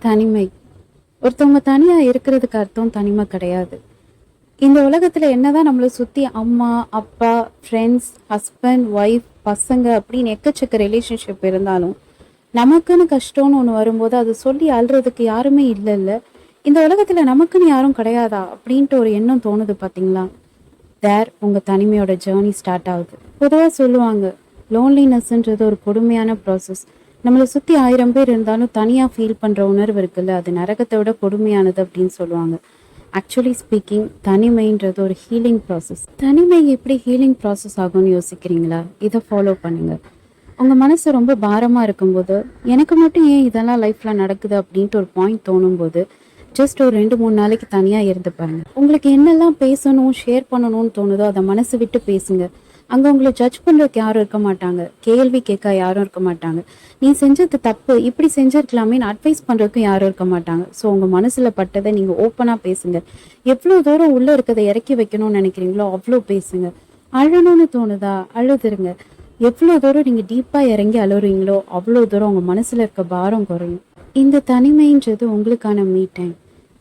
தனிமை. ஒருத்தவங்க தனியா இருக்கிறதுக்கு அர்த்தம் தனிமை கிடையாது. இந்த உலகத்துல என்னதான் நம்மளை சுத்தி அம்மா, அப்பா, ஃப்ரெண்ட்ஸ், ஹஸ்பண்ட், ஒய்ஃப், பசங்க அப்படின்னு எக்கச்சக்க ரிலேஷன்ஷிப் இருந்தாலும் நமக்குன்னு கஷ்டம்னு ஒன்று வரும்போது அதை சொல்லி அழுறதுக்கு யாருமே இல்லைல்ல. இந்த உலகத்துல நமக்குன்னு யாரும் கிடையாதா அப்படின்ட்டு ஒரு எண்ணம் தோணுது பார்த்தீங்களா? தேர் உங்கள் தனிமையோட ஜேர்னி ஸ்டார்ட் ஆகுது. பொதுவாக சொல்லுவாங்க, லோன்லினஸ்ன்றது ஒரு கொடுமையான ப்ராசஸ். நம்மளை சுற்றி 1000 பேர் இருந்தாலும் தனியாக ஃபீல் பண்ணுற உணர்வு இருக்குல்ல, அது நரகத்தை விட கொடுமையானது அப்படின்னு சொல்லுவாங்க. ஆக்சுவலி ஸ்பீக்கிங், தனிமைன்றது ஒரு ஹீலிங் ப்ராசஸ். தனிமை எப்படி ஹீலிங் ப்ராசஸ் ஆகும்னு யோசிக்கிறீங்களா? இதை ஃபாலோ பண்ணுங்க. உங்கள் மனசு ரொம்ப பாரமாக இருக்கும்போது, எனக்கு மட்டும் ஏன் இதெல்லாம் லைஃப்பில் நடக்குது அப்படின்ட்டு ஒரு பாயிண்ட் தோணும்போது ஜஸ்ட் ஒரு 2-3 நாளைக்கு தனியாக இருந்து பாருங்க. உங்களுக்கு என்னெல்லாம் பேசணும், ஷேர் பண்ணணும்னு தோணுதோ அதை மனசு விட்டு பேசுங்க. அங்கே உங்களை ஜட்ஜ் பண்ணுறதுக்கு யாரும் இருக்க மாட்டாங்க, கேள்வி கேட்க யாரும் இருக்க மாட்டாங்க. நீ செஞ்சது தப்பு, இப்படி செஞ்சிருக்கலாமேன்னு அட்வைஸ் பண்ணுறதுக்கும் யாரும் இருக்க மாட்டாங்க. ஸோ உங்கள் மனசில் பட்டதை நீங்கள் ஓப்பனாக பேசுங்க. எவ்வளோ தூரம் உள்ளே இருக்கிறத இறக்கி வைக்கணும்னு நினைக்கிறீங்களோ அவ்வளோ பேசுங்க. அழணும்னு தோணுதா அழுதுருங்க. எவ்வளோ தூரம் நீங்கள் டீப்பாக இறங்கி அழுறீங்களோ அவ்வளோ தூரம் உங்கள் மனசில் இருக்க பாரம் குறையும். இந்த தனிமைன்றது உங்களுக்கான மீ டைம்.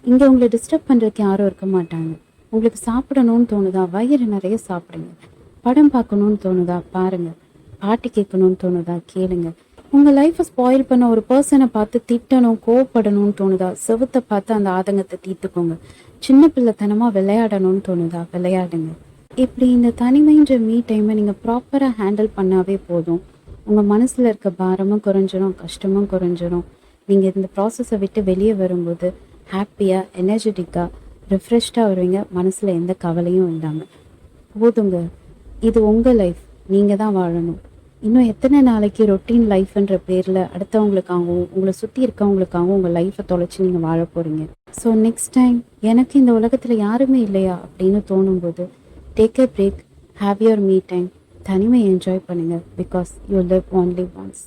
இங்கே உங்களை டிஸ்டர்ப் பண்ணுறதுக்கு யாரும் இருக்க மாட்டாங்க. உங்களுக்கு சாப்பிடணும்னு தோணுதா, வயிறு நிறைய சாப்பிடுங்க. படம் பார்க்கணும்னு தோணுதா பாருங்கள். பாட்டு கேட்கணும்னு தோணுதா கேளுங்க. உங்கள் லைஃப்பை ஸ்பாயில் பண்ண ஒரு பர்சனை பார்த்து திட்டணும், கோவப்படணும்னு தோணுதா, செவுத்தை பார்த்து அந்த ஆதங்கத்தை தீர்த்துக்கோங்க. சின்ன பிள்ளைத்தனமாக விளையாடணும்னு தோணுதா விளையாடுங்க. இப்படி இந்த தனிமைன்ற மீ டைமை நீங்கள் ப்ராப்பராக ஹேண்டில் பண்ணாவே போதும். உங்கள் மனசில் இருக்க பாரமும் குறைஞ்சிரும், கஷ்டமும் குறைஞ்சிரும். நீங்கள் இந்த ப்ராசஸை விட்டு வெளியே வரும்போது ஹாப்பியாக, எனர்ஜெட்டிக்காக, ரிஃப்ரெஷ்டாக வருவீங்க. மனசில் எந்த கவலையும் இல்லாமல். போதுங்க, இது உங்கள் லைஃப், நீங்கள் தான் வாழணும். இன்னும் எத்தனை நாளைக்கு ரொட்டீன் லைஃப்ன்ற பேரில் அடுத்தவங்களுக்காகவும் உங்களை சுற்றி இருக்கவங்களுக்காகவும் உங்கள் லைஃப்பை தொலைச்சி நீங்கள் வாழ போகிறீங்க. ஸோ நெக்ஸ்ட் டைம் எனக்கு இந்த உலகத்தில் யாருமே இல்லையா அப்படின்னு தோணும்போது take a break, have your me time, தனிமை என்ஜாய் பண்ணுங்கள். Because you live only once.